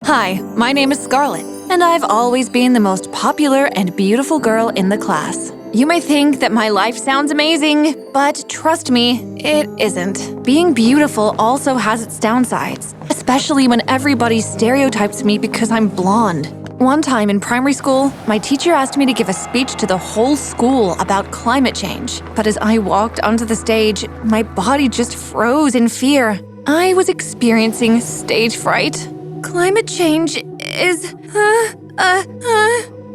Hi, my name is Scarlett, and I've always been the most popular and beautiful girl in the class. You may think that my life sounds amazing, but trust me, it isn't. Being beautiful also has its downsides, especially when everybody stereotypes me because I'm blonde. One time in primary school, my teacher asked me to give a speech to the whole school about climate change. But as I walked onto the stage, my body just froze in fear. I was experiencing stage fright. Climate change is…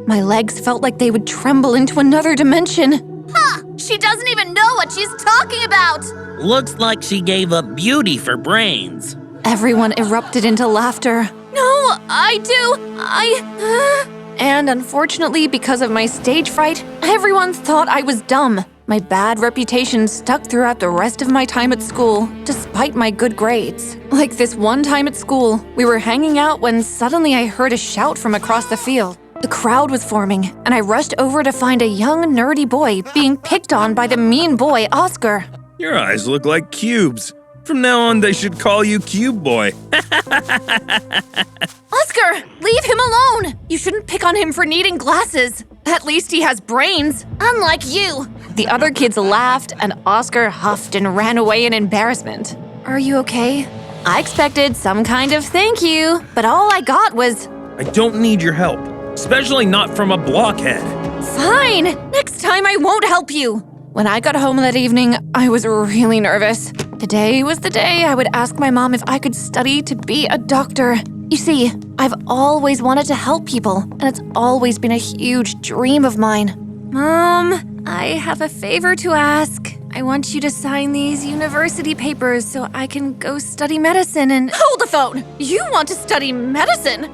My legs felt like they would tremble into another dimension. She doesn't even know what she's talking about! Looks like she gave up beauty for brains. Everyone erupted into laughter. No, I do. And unfortunately, because of my stage fright, everyone thought I was dumb. My bad reputation stuck throughout the rest of my time at school, despite my good grades. Like this one time at school, we were hanging out when suddenly I heard a shout from across the field. The crowd was forming, and I rushed over to find a young, nerdy boy being picked on by the mean boy, Oscar. Your eyes look like cubes. From now on, they should call you Cube Boy. Oscar, leave him alone! You shouldn't pick on him for needing glasses. At least he has brains. Unlike you. The other kids laughed, and Oscar huffed and ran away in embarrassment. Are you okay? I expected some kind of thank you, but all I got was… I don't need your help, especially not from a blockhead. Fine! Next time I won't help you! When I got home that evening, I was really nervous. Today was the day I would ask my mom if I could study to be a doctor. You see, I've always wanted to help people, and it's always been a huge dream of mine. Mom, I have a favor to ask. I want you to sign these university papers so I can go study medicine and… Hold the phone! You want to study medicine?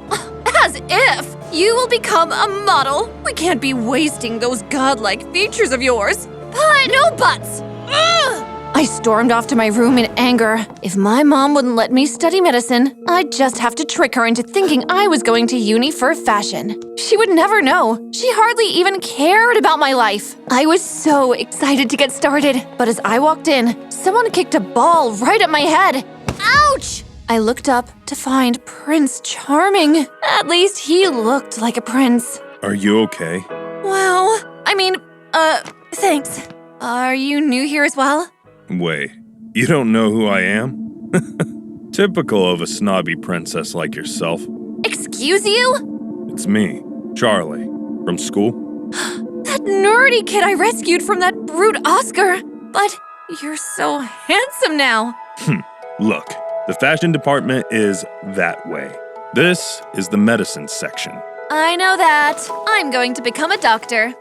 As if! You will become a model. We can't be wasting those godlike features of yours. But no buts! Ugh! I stormed off to my room in anger. If my mom wouldn't let me study medicine, I'd just have to trick her into thinking I was going to uni for fashion. She would never know. She hardly even cared about my life. I was so excited to get started, but as I walked in, someone kicked a ball right at my head. Ouch! I looked up to find Prince Charming. At least he looked like a prince. Are you okay? Well, thanks. Are you new here as well? Wait, you don't know who I am? Typical of a snobby princess like yourself. Excuse you? It's me, Charlie, from school. That nerdy kid I rescued from that brute Oscar. But you're so handsome now. Look, the fashion department is that way. This is the medicine section. I know that. I'm going to become a doctor.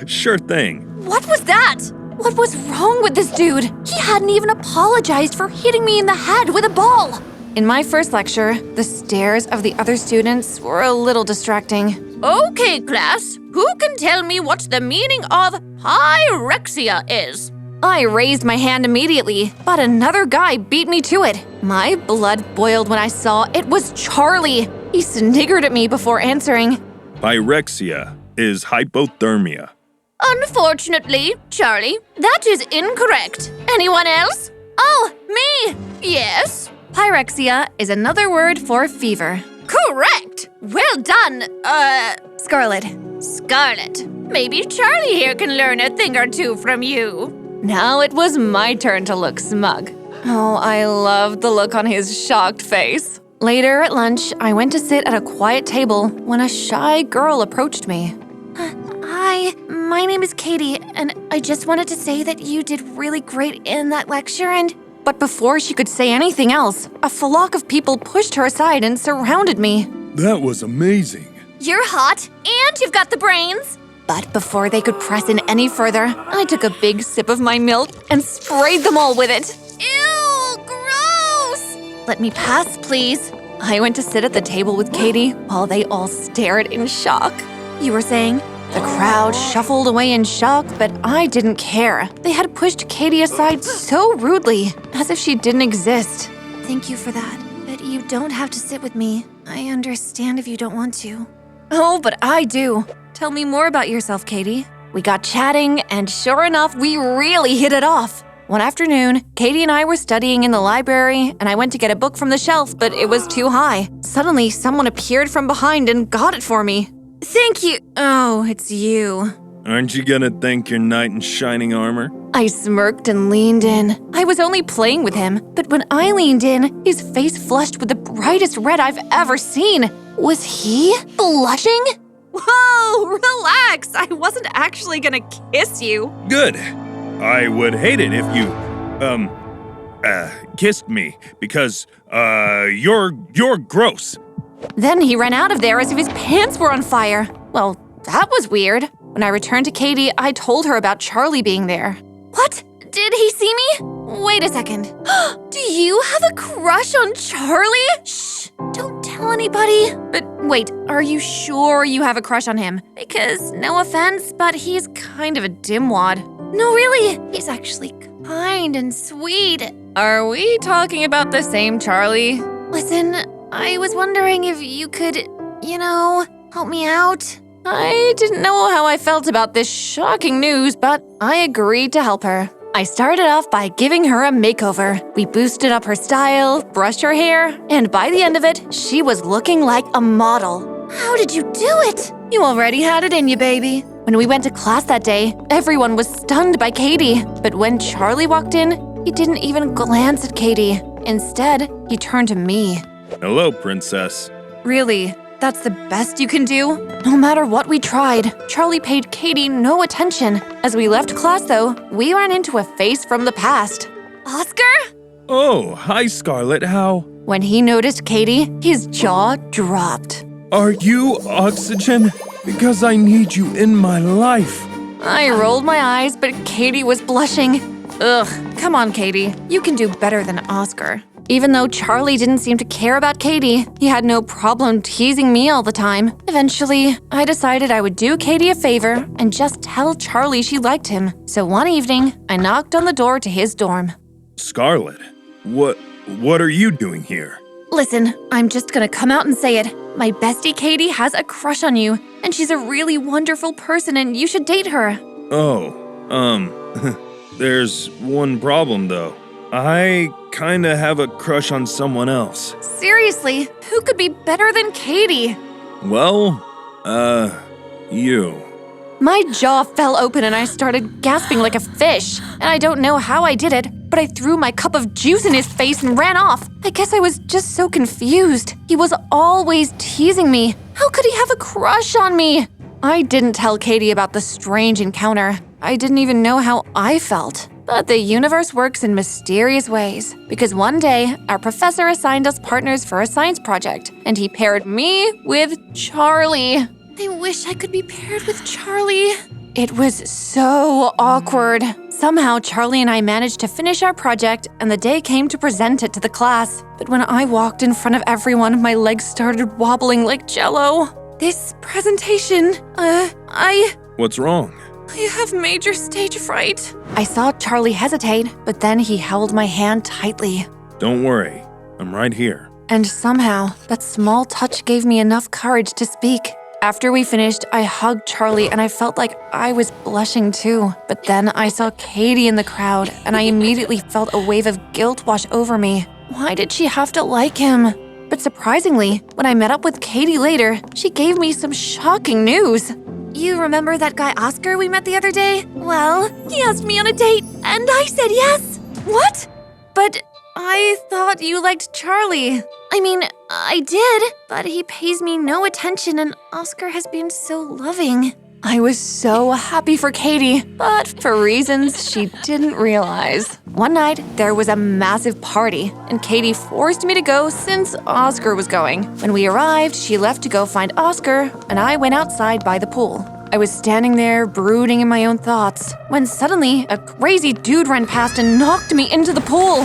Sure thing. What was that? What was wrong with this dude? He hadn't even apologized for hitting me in the head with a ball. In my first lecture, the stares of the other students were a little distracting. Okay, class. Who can tell me what the meaning of pyrexia is? I raised my hand immediately, but another guy beat me to it. My blood boiled when I saw it was Charlie. He sniggered at me before answering. Pyrexia is hypothermia. Unfortunately, Charlie, that is incorrect. Anyone else? Oh, me! Yes? Pyrexia is another word for fever. Correct! Well done, Scarlett. Scarlett. Maybe Charlie here can learn a thing or two from you. Now it was my turn to look smug. Oh, I loved the look on his shocked face. Later at lunch, I went to sit at a quiet table when a shy girl approached me. Hi, my name is Katie, and I just wanted to say that you did really great in that lecture and… But before she could say anything else, a flock of people pushed her aside and surrounded me. That was amazing. You're hot, and you've got the brains. But before they could press in any further, I took a big sip of my milk and sprayed them all with it. Ew, gross! Let me pass, please. I went to sit at the table with Katie while they all stared in shock. You were saying? The crowd shuffled away in shock, but I didn't care. They had pushed Katie aside so rudely, as if she didn't exist. Thank you for that, but you don't have to sit with me. I understand if you don't want to. Oh, but I do. Tell me more about yourself, Katie. We got chatting, and sure enough, we really hit it off. One afternoon, Katie and I were studying in the library, and I went to get a book from the shelf, but it was too high. Suddenly, someone appeared from behind and got it for me. Thank you. Oh, it's you. Aren't you gonna thank your knight in shining armor? I smirked and leaned in. I was only playing with him, but when I leaned in, his face flushed with the brightest red I've ever seen. Was he blushing? Whoa, relax. I wasn't actually gonna kiss you. Good. I would hate it if you, kissed me because, you're gross. Then he ran out of there as if his pants were on fire. Well, that was weird. When I returned to Katie, I told her about Charlie being there. What? Did he see me? Wait a second. Do you have a crush on Charlie? Shh, don't tell anybody. But wait, are you sure you have a crush on him? Because, no offense, but he's kind of a dimwad. No, really. He's actually kind and sweet. Are we talking about the same Charlie? Listen, I was wondering if you could, help me out. I didn't know how I felt about this shocking news, but I agreed to help her. I started off by giving her a makeover. We boosted up her style, brushed her hair, and by the end of it, she was looking like a model. How did you do it? You already had it in you, baby. When we went to class that day, everyone was stunned by Katie. But when Charlie walked in, he didn't even glance at Katie. Instead, he turned to me. Hello, princess. Really? That's the best you can do? No matter what we tried, Charlie paid Katie no attention. As we left class, though, we ran into a face from the past. Oscar? Oh, hi, Scarlett. How? When he noticed Katie, his jaw dropped. Are you oxygen? Because I need you in my life. I rolled my eyes, but Katie was blushing. Ugh, come on, Katie. You can do better than Oscar. Even though Charlie didn't seem to care about Katie, he had no problem teasing me all the time. Eventually, I decided I would do Katie a favor and just tell Charlie she liked him. So one evening, I knocked on the door to his dorm. Scarlett, what are you doing here? Listen, I'm just gonna come out and say it. My bestie Katie has a crush on you, and she's a really wonderful person and you should date her. There's one problem though. I kinda have a crush on someone else. Seriously, who could be better than Katie? Well, you. My jaw fell open and I started gasping like a fish. And I don't know how I did it, but I threw my cup of juice in his face and ran off. I guess I was just so confused. He was always teasing me. How could he have a crush on me? I didn't tell Katie about the strange encounter. I didn't even know how I felt. But the universe works in mysterious ways, because one day, our professor assigned us partners for a science project, and he paired me with Charlie. I wish I could be paired with Charlie. It was so awkward. Somehow, Charlie and I managed to finish our project, and the day came to present it to the class. But when I walked in front of everyone, my legs started wobbling like jello. This presentation, What's wrong? I have major stage fright. I saw Charlie hesitate, but then he held my hand tightly. Don't worry, I'm right here. And somehow, that small touch gave me enough courage to speak. After we finished, I hugged Charlie and I felt like I was blushing too. But then I saw Katie in the crowd and I immediately felt a wave of guilt wash over me. Why did she have to like him? But surprisingly, when I met up with Katie later, she gave me some shocking news. You remember that guy Oscar we met the other day? Well, he asked me on a date, and I said yes. What? But I thought you liked Charlie. I mean, I did, but he pays me no attention, and Oscar has been so loving. I was so happy for Katie, but for reasons she didn't realize. One night, there was a massive party, and Katie forced me to go since Oscar was going. When we arrived, she left to go find Oscar, and I went outside by the pool. I was standing there, brooding in my own thoughts, when suddenly a crazy dude ran past and knocked me into the pool.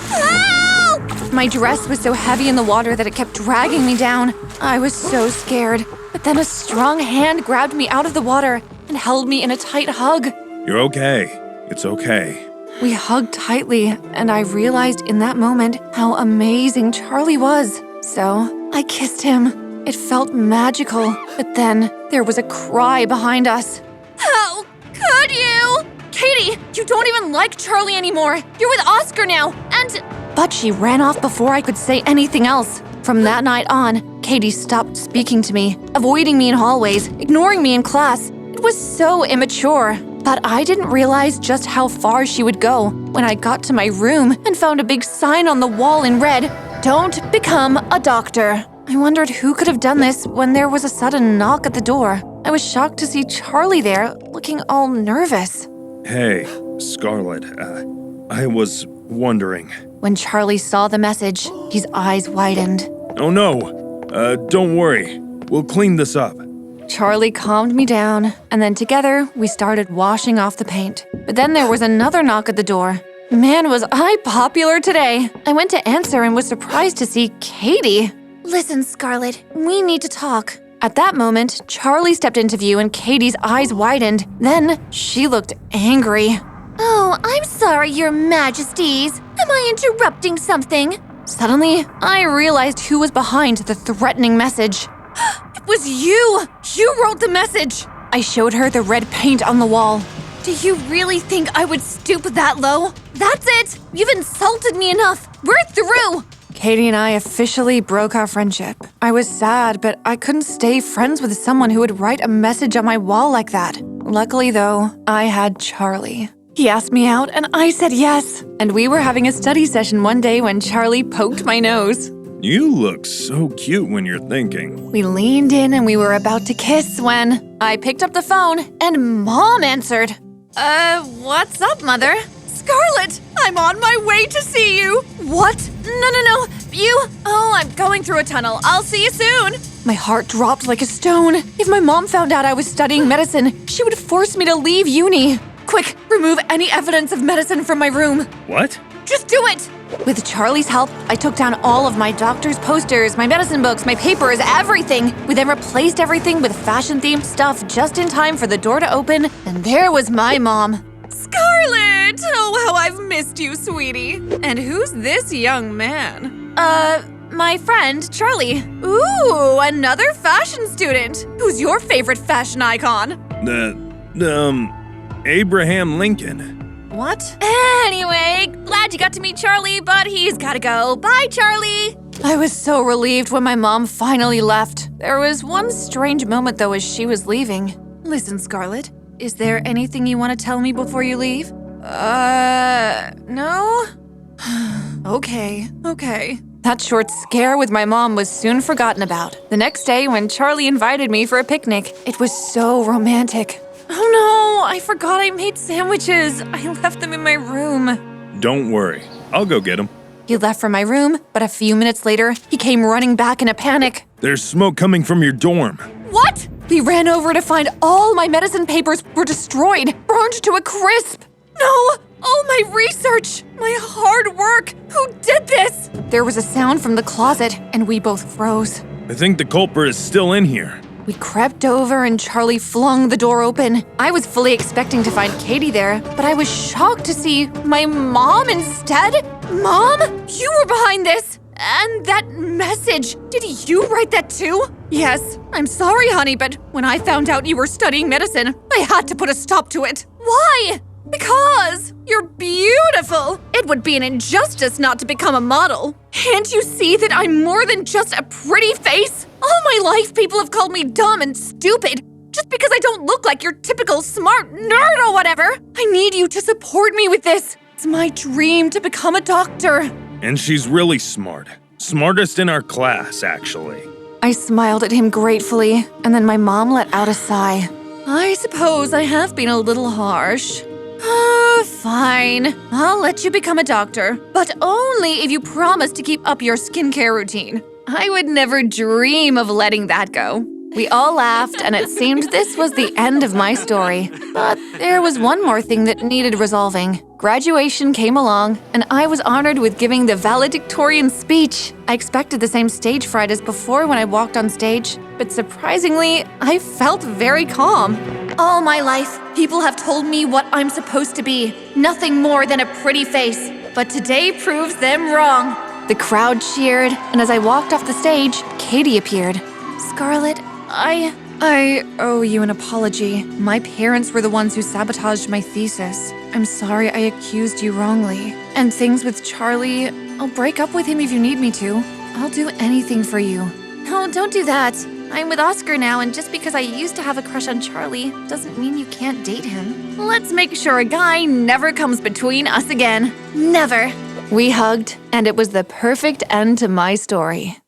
Help! My dress was so heavy in the water that it kept dragging me down. I was so scared. But then a strong hand grabbed me out of the water and held me in a tight hug. You're okay. It's okay. We hugged tightly, and I realized in that moment how amazing Charlie was. So I kissed him. It felt magical, but then there was a cry behind us. How could you? Katie, you don't even like Charlie anymore. You're with Oscar now, and… But she ran off before I could say anything else. From that night on, Katie stopped speaking to me, avoiding me in hallways, ignoring me in class. It was so immature. But I didn't realize just how far she would go when I got to my room and found a big sign on the wall in red, "Don't become a doctor." I wondered who could have done this when there was a sudden knock at the door. I was shocked to see Charlie there, looking all nervous. Hey, Scarlett, I was wondering. When Charlie saw the message, his eyes widened. Oh no, don't worry. We'll clean this up. Charlie calmed me down, and then together we started washing off the paint. But then there was another knock at the door. Man, was I popular today. I went to answer and was surprised to see Katie. Listen, Scarlett, we need to talk. At that moment, Charlie stepped into view and Katie's eyes widened. Then she looked angry. Oh, I'm sorry, Your Majesties. Am I interrupting something? Suddenly, I realized who was behind the threatening message. It was you! You wrote the message! I showed her the red paint on the wall. Do you really think I would stoop that low? That's it! You've insulted me enough! We're through! Katie and I officially broke our friendship. I was sad, but I couldn't stay friends with someone who would write a message on my wall like that. Luckily, though, I had Charlie. He asked me out, and I said yes. And we were having a study session one day when Charlie poked my nose. You look so cute when you're thinking. We leaned in and we were about to kiss when I picked up the phone and Mom answered. What's up, Mother? Scarlett, I'm on my way to see you. What? No. You? Oh, I'm going through a tunnel. I'll see you soon. My heart dropped like a stone. If my mom found out I was studying medicine, she would force me to leave uni. Quick, remove any evidence of medicine from my room. What? Just do it! With Charlie's help, I took down all of my doctor's posters, my medicine books, my papers, everything. We then replaced everything with fashion-themed stuff just in time for the door to open, and there was my mom. Scarlett! Oh, how I've missed you, sweetie. And who's this young man? My friend, Charlie. Ooh, another fashion student. Who's your favorite fashion icon? Abraham Lincoln. What? Anyway, glad you got to meet Charlie, but he's gotta go. Bye, Charlie! I was so relieved when my mom finally left. There was one strange moment, though, as she was leaving. Listen, Scarlett, is there anything you want to tell me before you leave? No? Okay. That short scare with my mom was soon forgotten about. The next day, when Charlie invited me for a picnic, it was so romantic. Oh no, I forgot I made sandwiches. I left them in my room. Don't worry, I'll go get him. He left from my room, but a few minutes later, he came running back in a panic. There's smoke coming from your dorm. What? We ran over to find all my medicine papers were destroyed, burned to a crisp. No! All my research! My hard work! Who did this? There was a sound from the closet, and we both froze. I think the culprit is still in here. We crept over and Charlie flung the door open. I was fully expecting to find Katie there, but I was shocked to see my mom instead. Mom? You were behind this! And that message, did you write that too? Yes, I'm sorry, honey, but when I found out you were studying medicine, I had to put a stop to it. Why? Because you're beautiful. It would be an injustice not to become a model. Can't you see that I'm more than just a pretty face? All my life, people have called me dumb and stupid just because I don't look like your typical smart nerd or whatever. I need you to support me with this. It's my dream to become a doctor. And she's really smart. Smartest in our class, actually. I smiled at him gratefully, and then my mom let out a sigh. I suppose I have been a little harsh. Fine. I'll let you become a doctor, but only if you promise to keep up your skincare routine. I would never dream of letting that go. We all laughed, and it seemed this was the end of my story. But there was one more thing that needed resolving. Graduation came along, and I was honored with giving the valedictorian speech. I expected the same stage fright as before when I walked on stage, but surprisingly, I felt very calm. All my life, people have told me what I'm supposed to be. Nothing more than a pretty face. But today proves them wrong. The crowd cheered, and as I walked off the stage, Katie appeared. Scarlett, I owe you an apology. My parents were the ones who sabotaged my thesis. I'm sorry I accused you wrongly. And things with Charlie, I'll break up with him if you need me to. I'll do anything for you. No, don't do that. I'm with Oscar now, and just because I used to have a crush on Charlie doesn't mean you can't date him. Let's make sure a guy never comes between us again. Never. We hugged, and it was the perfect end to my story.